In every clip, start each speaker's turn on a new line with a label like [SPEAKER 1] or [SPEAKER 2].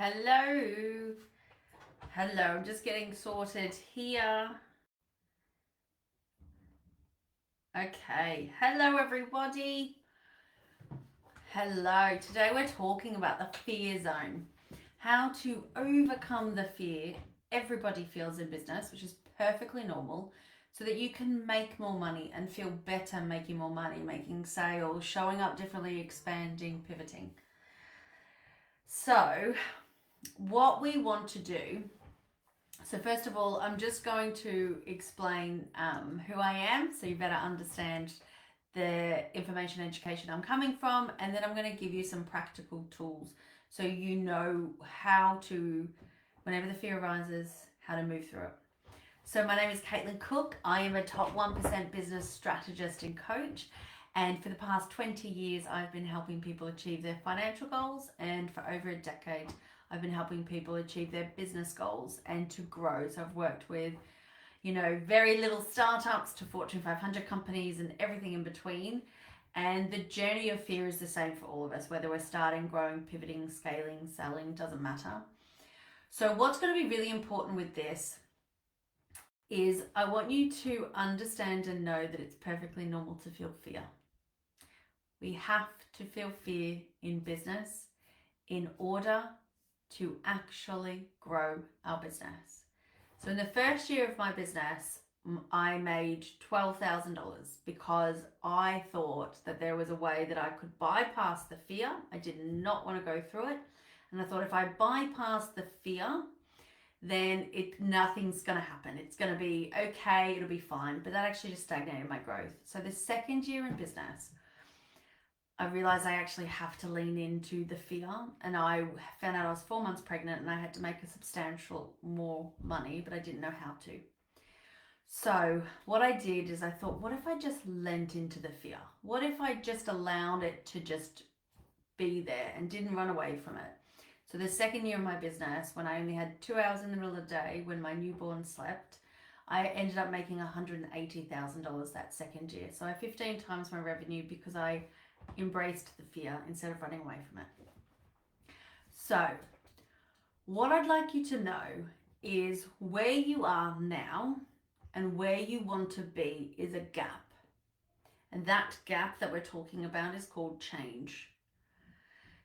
[SPEAKER 1] Hello. Hello, I'm just getting sorted here. Okay. Hello, everybody. Hello. Today we're talking about the fear zone. How to overcome the fear everybody feels in business, which is perfectly normal, so that you can make more money and feel better making more money, making sales, showing up differently, expanding, pivoting. So, what we want to do. So first of all, I'm just going to explain who I am, so you better understand the information education I'm coming from, and then I'm going to give you some practical tools so you know how to, whenever the fear arises, how to move through it. So my name is Kaitlyn Cook. I am a top 1% business strategist and coach, and for the past 20 years I've been helping people achieve their financial goals, and for over a decade I've been helping people achieve their business goals and to grow. So I've worked with, very little startups to Fortune 500 companies and everything in between. And the journey of fear is the same for all of us, whether we're starting, growing, pivoting, scaling, selling, doesn't matter. So what's going to be really important with this is I want you to understand and know that it's perfectly normal to feel fear. We have to feel fear in business in order to actually grow our business. So in the first year of my business, I made $12,000 because I thought that there was a way that I could bypass the fear. I did not want to go through it. And I thought if I bypass the fear, then nothing's going to happen. It's going to be okay, it'll be fine. But that actually just stagnated my growth. So the second year in business, I realized I actually have to lean into the fear, and I found out I was 4 months pregnant and I had to make a substantial more money, but I didn't know how to. So what I did is I thought, what if I just lent into the fear? What if I just allowed it to just be there and didn't run away from it? So the second year of my business, when I only had 2 hours in the middle of the day when my newborn slept, I ended up making $180,000 that second year. So I 15 times my revenue because I embraced the fear instead of running away from it. So what I'd like you to know is where you are now and where you want to be is a gap. And that gap that we're talking about is called change.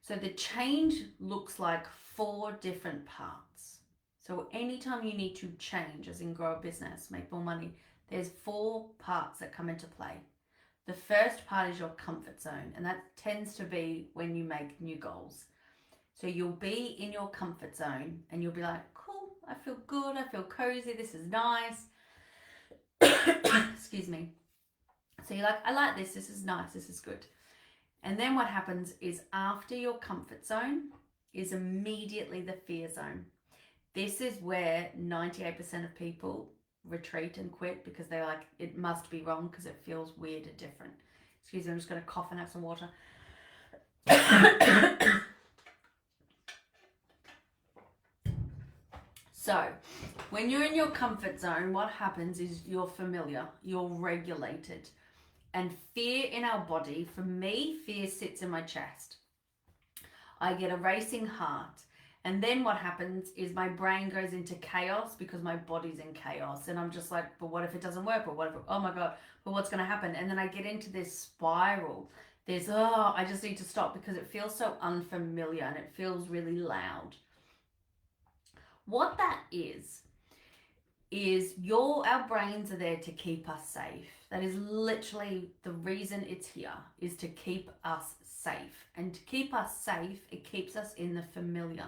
[SPEAKER 1] So the change looks like 4 different parts. So anytime you need to change, as in grow a business, make more money, there's 4 parts that come into play. The first part is your comfort zone, and that tends to be when you make new goals. So you'll be in your comfort zone and you'll be like, cool, I feel good, I feel cozy, this is nice. Excuse me. So you're like, I like this is nice, this is good. And then what happens is after your comfort zone is immediately the fear zone. This is where 98% of people retreat and quit because they're like, it must be wrong because it feels weird and different. Excuse me, I'm just going to cough and have some water. So when you're in your comfort zone, what happens is you're familiar, you're regulated. And fear in our body, for me, fear sits in my chest. I get a racing heart. And then what happens is my brain goes into chaos because my body's in chaos. And I'm just like, but what if it doesn't work? But what if, oh my God, but what's going to happen? And then I get into this spiral. I just need to stop because it feels so unfamiliar and it feels really loud. What that is our brains are there to keep us safe. That is literally the reason it's here, is to keep us safe. And to keep us safe, it keeps us in the familiar.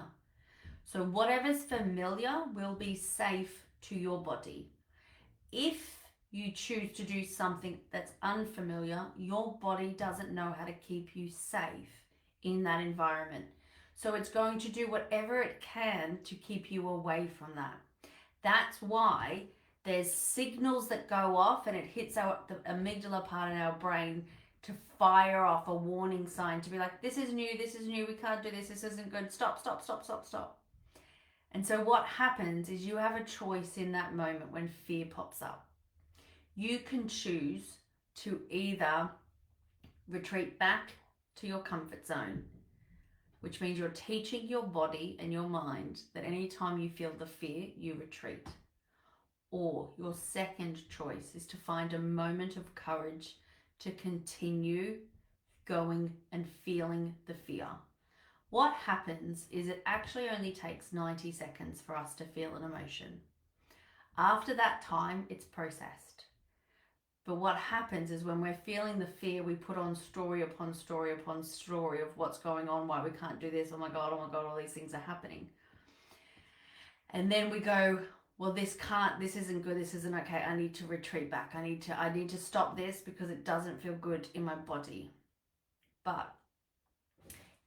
[SPEAKER 1] So whatever's familiar will be safe to your body. If you choose to do something that's unfamiliar, your body doesn't know how to keep you safe in that environment. So it's going to do whatever it can to keep you away from that. That's why there's signals that go off and it hits the amygdala part in our brain to fire off a warning sign to be like, this is new, we can't do this isn't good, stop. And so what happens is you have a choice in that moment when fear pops up. You can choose to either retreat back to your comfort zone, which means you're teaching your body and your mind that anytime you feel the fear, you retreat. Or your second choice is to find a moment of courage to continue going and feeling the fear. What happens is it actually only takes 90 seconds for us to feel an emotion. After that time, it's processed. But what happens is when we're feeling the fear, we put on story upon story upon story of what's going on, why we can't do this, oh my God, all these things are happening. And then we go, well, this isn't good, this isn't okay, I need to retreat back. I need to stop this because it doesn't feel good in my body. But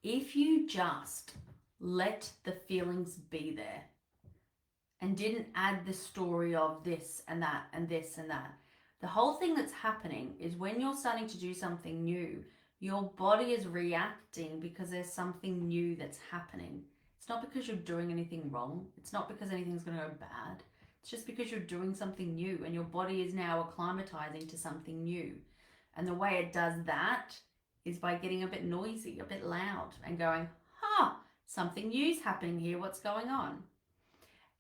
[SPEAKER 1] if you just let the feelings be there and didn't add the story of this and that and this and that, the whole thing that's happening is when you're starting to do something new, your body is reacting because there's something new that's happening. It's not because you're doing anything wrong. It's not because anything's going to go bad. It's just because you're doing something new and your body is now acclimatizing to something new. And the way it does that is by getting a bit noisy, a bit loud, and going, something new's happening here. What's going on?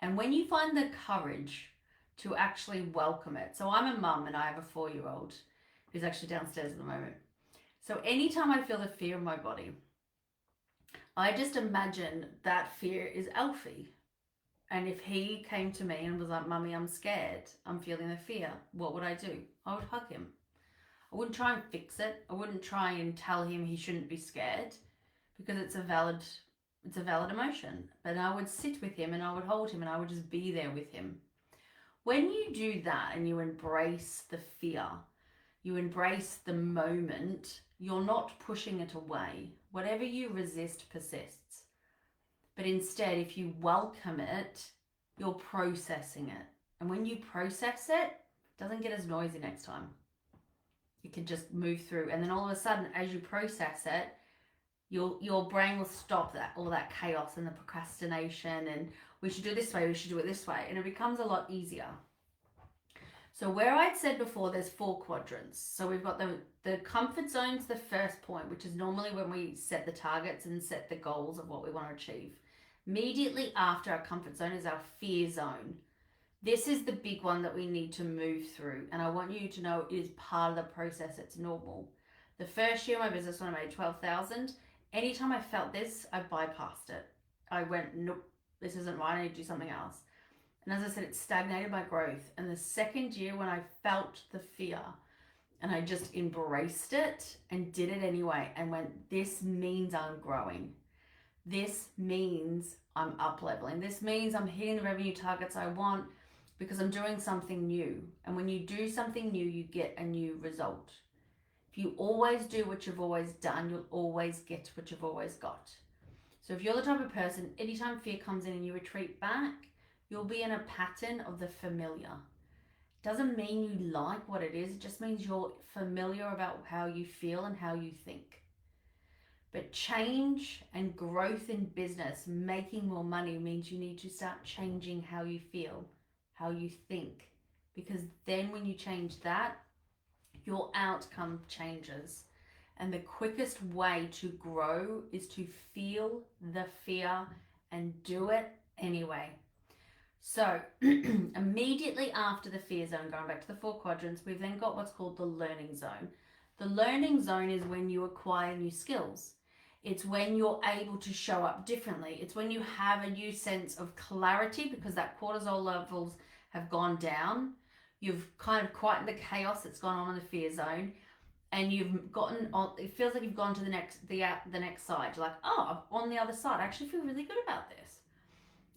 [SPEAKER 1] And when you find the courage to actually welcome it. So I'm a mum and I have a 4-year-old who's actually downstairs at the moment. So anytime I feel the fear in my body, I just imagine that fear is Alfie. And if he came to me and was like, Mummy, I'm scared, I'm feeling the fear, what would I do? I would hug him. I wouldn't try and fix it. I wouldn't try and tell him he shouldn't be scared because it's a valid emotion. But I would sit with him and I would hold him and I would just be there with him. When you do that and you embrace the fear, you embrace the moment, you're not pushing it away. Whatever you resist persists. But instead, if you welcome it, you're processing it. And when you process it, it doesn't get as noisy next time. You can just move through. And then all of a sudden, as you process it, your brain will stop all that chaos and the procrastination and we should do it this way, we should do it this way. And it becomes a lot easier. So where I'd said before, there's 4 quadrants. So we've got the comfort zone's the first point, which is normally when we set the targets and set the goals of what we want to achieve. Immediately after our comfort zone is our fear zone. This is the big one that we need to move through. And I want you to know it is part of the process. It's normal. The first year of my business when I made 12,000, anytime I felt this, I bypassed it. I went, nope, this isn't right. I need to do something else. And as I said, it stagnated my growth. And the second year when I felt the fear and I just embraced it and did it anyway and went, this means I'm growing. This means I'm up leveling. This means I'm hitting the revenue targets I want because I'm doing something new. And when you do something new, you get a new result. If you always do what you've always done, you'll always get what you've always got. So if you're the type of person, anytime fear comes in and you retreat back, you'll be in a pattern of the familiar. Doesn't mean you like what it is. It just means you're familiar about how you feel and how you think. But change and growth in business, making more money, means you need to start changing how you feel, how you think. Because then when you change that, your outcome changes. And the quickest way to grow is to feel the fear and do it anyway. So immediately after the fear zone, going back to the 4 quadrants, we've then got what's called the learning zone. The learning zone is when you acquire new skills. It's when you're able to show up differently. It's when you have a new sense of clarity because that cortisol levels have gone down. You've kind of quietened the chaos that's gone on in the fear zone, and you've gotten on. It feels like you've gone to the next side. You're like, oh, I'm on the other side. I actually feel really good about this.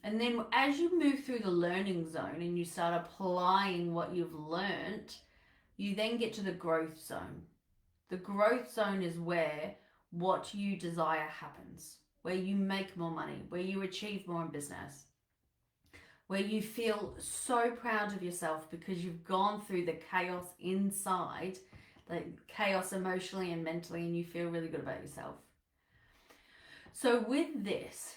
[SPEAKER 1] And then as you move through the learning zone and you start applying what you've learned, you then get to the growth zone. The growth zone is where what you desire happens, where you make more money, where you achieve more in business, where you feel so proud of yourself because you've gone through the chaos inside, the chaos emotionally and mentally, and you feel really good about yourself. So with this,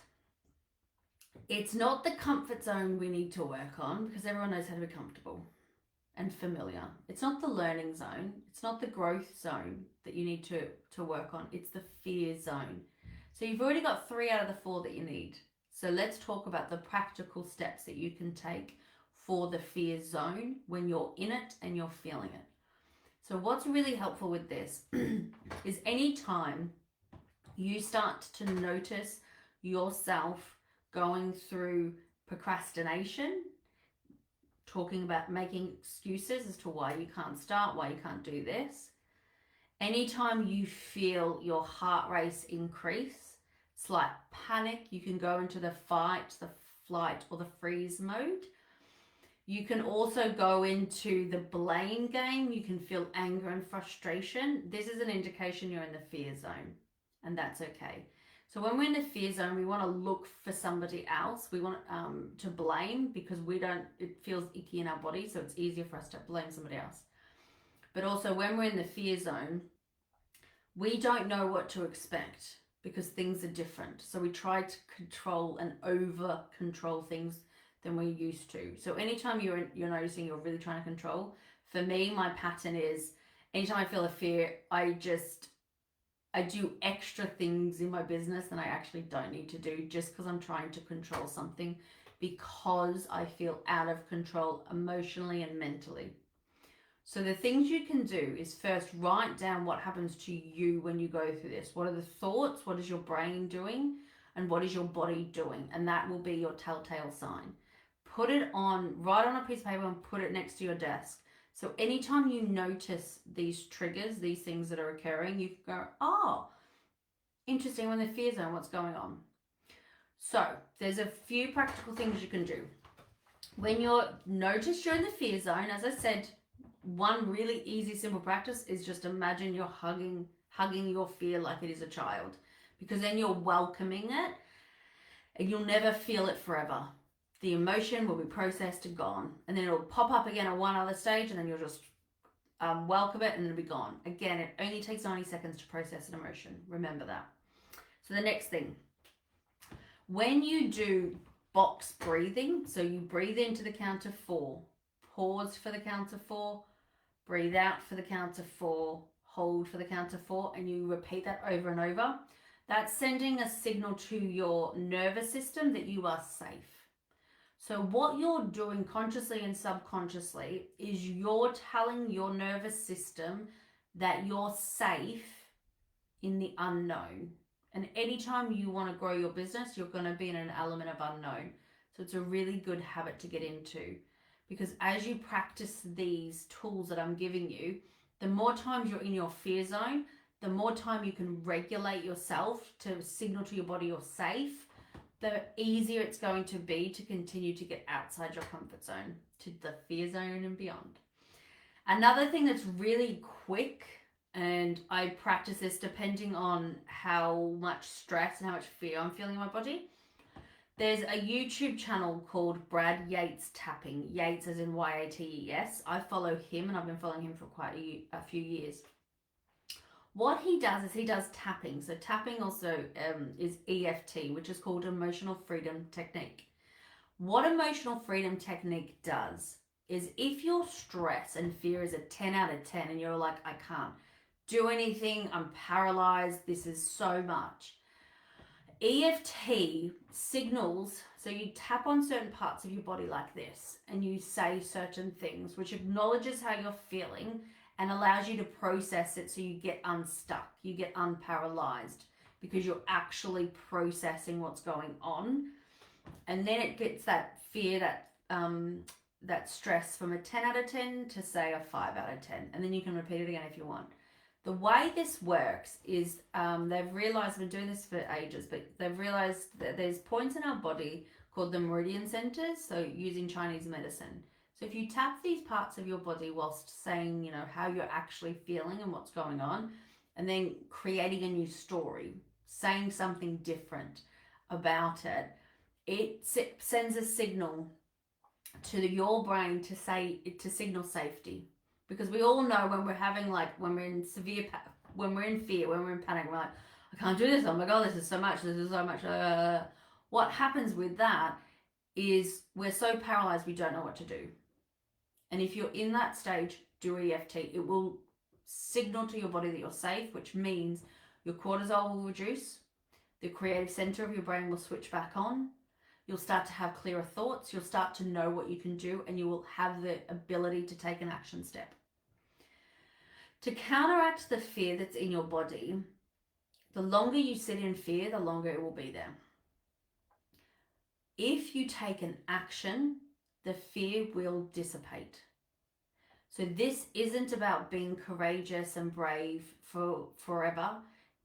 [SPEAKER 1] it's not the comfort zone we need to work on because everyone knows how to be comfortable and familiar. It's not the learning zone. It's not the growth zone that you need to work on. It's the fear zone. So you've already got 3 out of the 4 that you need. So let's talk about the practical steps that you can take for the fear zone when you're in it and you're feeling it. So what's really helpful with this is anytime you start to notice yourself going through procrastination, talking about making excuses as to why you can't start, why you can't do this. Anytime you feel your heart rate increase, it's like panic, you can go into the fight, the flight, or the freeze mode. You can also go into the blame game. You can feel anger and frustration. This is an indication you're in the fear zone, and that's okay. So when we're in the fear zone, we want to look for somebody else. We want to blame because it feels icky in our body, so it's easier for us to blame somebody else. But also when we're in the fear zone, we don't know what to expect because things are different. So we try to control and over control things than we're used to. So anytime you're noticing you're really trying to control, for me, my pattern is anytime I feel a fear, I do extra things in my business than I actually don't need to do just because I'm trying to control something because I feel out of control emotionally and mentally. So the things you can do is first write down what happens to you when you go through this. What are the thoughts? What is your brain doing? And what is your body doing? And that will be your telltale sign. Write on a piece of paper and put it next to your desk. So anytime you notice these triggers, these things that are occurring, you can go, oh, interesting, I'm in the fear zone, what's going on? So there's a few practical things you can do. When you're in the fear zone, as I said, one really easy, simple practice is just imagine you're hugging your fear like it is a child, because then you're welcoming it and you'll never feel it forever. The emotion will be processed and gone, and then it'll pop up again at one other stage, and then you'll just welcome it and it'll be gone. Again, it only takes 90 seconds to process an emotion. Remember that. So the next thing, when you do box breathing, so you breathe into the count of 4, pause for the count of 4, breathe out for the count of 4, hold for the count of 4, and you repeat that over and over. That's sending a signal to your nervous system that you are safe. So what you're doing consciously and subconsciously is you're telling your nervous system that you're safe in the unknown. And anytime you want to grow your business, you're going to be in an element of unknown. So it's a really good habit to get into, because as you practice these tools that I'm giving you, the more times you're in your fear zone, the more time you can regulate yourself to signal to your body you're safe, the easier it's going to be to continue to get outside your comfort zone, to the fear zone and beyond. Another thing that's really quick, and I practice this depending on how much stress and how much fear I'm feeling in my body. There's a YouTube channel called Brad Yates Tapping. Yates as in Y-A-T-E-S. I follow him, and I've been following him for quite a few years. What he does is he does tapping. So tapping also is EFT, which is called Emotional Freedom Technique. What Emotional Freedom Technique does is if your stress and fear is a 10 out of 10 and you're like, I can't do anything, I'm paralyzed, this is so much. EFT signals, so you tap on certain parts of your body like this and you say certain things, which acknowledges how you're feeling and allows you to process it, so you get unstuck, you get unparalyzed, because you're actually processing what's going on. And then it gets that fear, that stress from a 10 out of 10 to say a 5 out of 10. And then you can repeat it again if you want. The way this works is they've realized, I've been doing this for ages, but they've realized that there's points in our body called the meridian centers, so using Chinese medicine. So if you tap these parts of your body whilst saying, how you're actually feeling and what's going on, and then creating a new story, saying something different about it, it sends a signal to your brain to signal safety. Because we all know when we're having, when we're in fear, when we're in panic, we're like, I can't do this, oh my God, this is so much. What happens with that is we're so paralyzed we don't know what to do. And if you're in that stage, do EFT. It will signal to your body that you're safe, which means your cortisol will reduce, the creative center of your brain will switch back on. You'll start to have clearer thoughts. You'll start to know what you can do, and you will have the ability to take an action step. To counteract the fear that's in your body, the longer you sit in fear, the longer it will be there. If you take an action, the fear will dissipate. So this isn't about being courageous and brave for forever.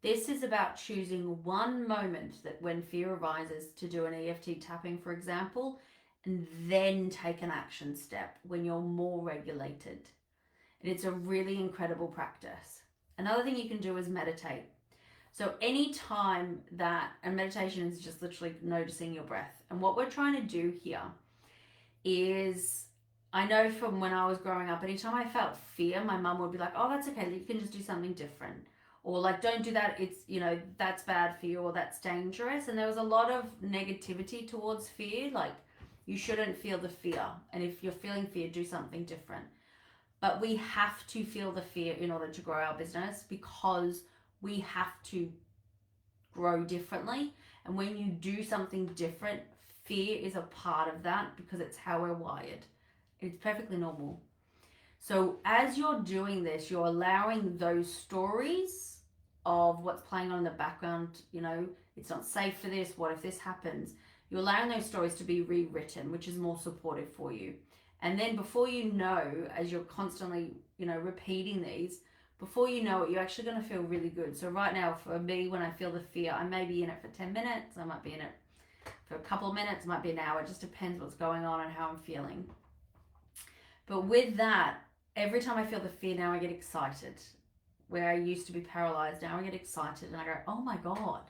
[SPEAKER 1] This is about choosing one moment that when fear arises to do an EFT tapping, for example, and then take an action step when you're more regulated. And it's a really incredible practice. Another thing you can do is meditate. So any time that, and meditation is just literally noticing your breath. And what we're trying to do here is, I know from when I was growing up, anytime I felt fear, my mum would be like, oh, that's okay, you can just do something different. Or like, don't do that, it's, you know, that's bad for you, or that's dangerous. And there was a lot of negativity towards fear, like you shouldn't feel the fear. And if you're feeling fear, do something different. But we have to feel the fear in order to grow our business, because we have to grow differently. And when you do something different, fear is a part of that, because it's how we're wired. It's perfectly normal. So as you're doing this, you're allowing those stories of what's playing on in the background, you know, it's not safe for this, what if this happens? You're allowing those stories to be rewritten, which is more supportive for you. And then before you know, as you're constantly, you know, repeating these, before you know it, you're actually going to feel really good. So right now, for me, when I feel the fear, I may be in it for 10 minutes. I might be in it for a couple of minutes. It might be an hour. It just depends what's going on and how I'm feeling. But with that, every time I feel the fear, now I get excited. Where I used to be paralyzed, now I get excited and I go, oh my God,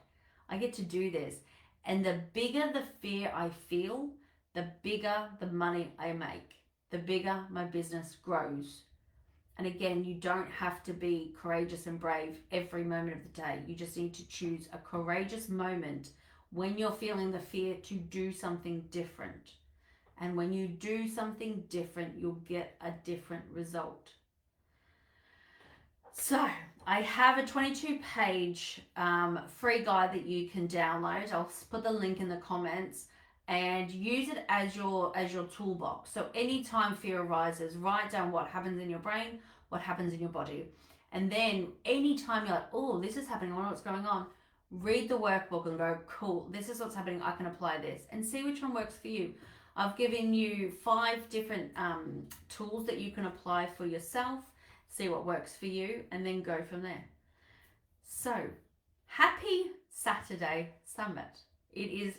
[SPEAKER 1] I get to do this. And the bigger the fear I feel, the bigger the money I make, the bigger my business grows. And again, you don't have to be courageous and brave every moment of the day. You just need to choose a courageous moment when you're feeling the fear to do something different. And when you do something different, you'll get a different result. So I have a 22-page free guide that you can download. I'll put the link in the comments, and use it as your toolbox. So anytime fear arises, write down what happens in your brain, what happens in your body. And then anytime you're like, oh, this is happening, I wonder what's going on, read the workbook and go, cool, this is what's happening, I can apply this, and see which one works for you. I've given you 5 different tools that you can apply for yourself, see what works for you, and then go from there. So, happy Saturday Summit. It is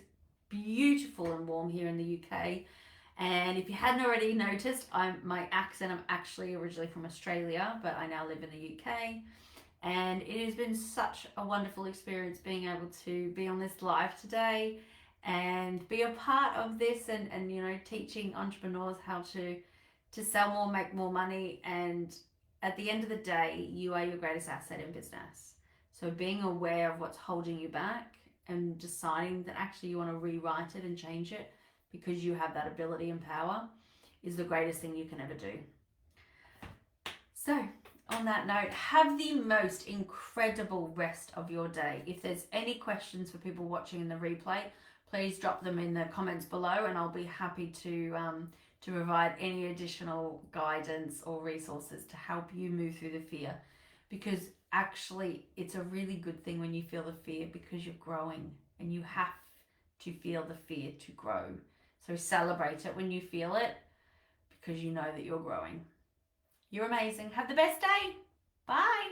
[SPEAKER 1] beautiful and warm here in the UK. And if you hadn't already noticed, my accent, I'm actually originally from Australia, but I now live in the UK. And it has been such a wonderful experience being able to be on this live today and be a part of this, and you know, teaching entrepreneurs how to sell more, make more money. And at the end of the day, you are your greatest asset in business. So being aware of what's holding you back and deciding that actually you want to rewrite it and change it because you have that ability and power is the greatest thing you can ever do. So on that note, have the most incredible rest of your day. If there's any questions for people watching in the replay, please drop them in the comments below, and I'll be happy to provide any additional guidance or resources to help you move through the fear. Because actually, it's a really good thing when you feel the fear, because you're growing and you have to feel the fear to grow. So celebrate it when you feel it, because you know that you're growing. You're amazing. Have the best day. Bye.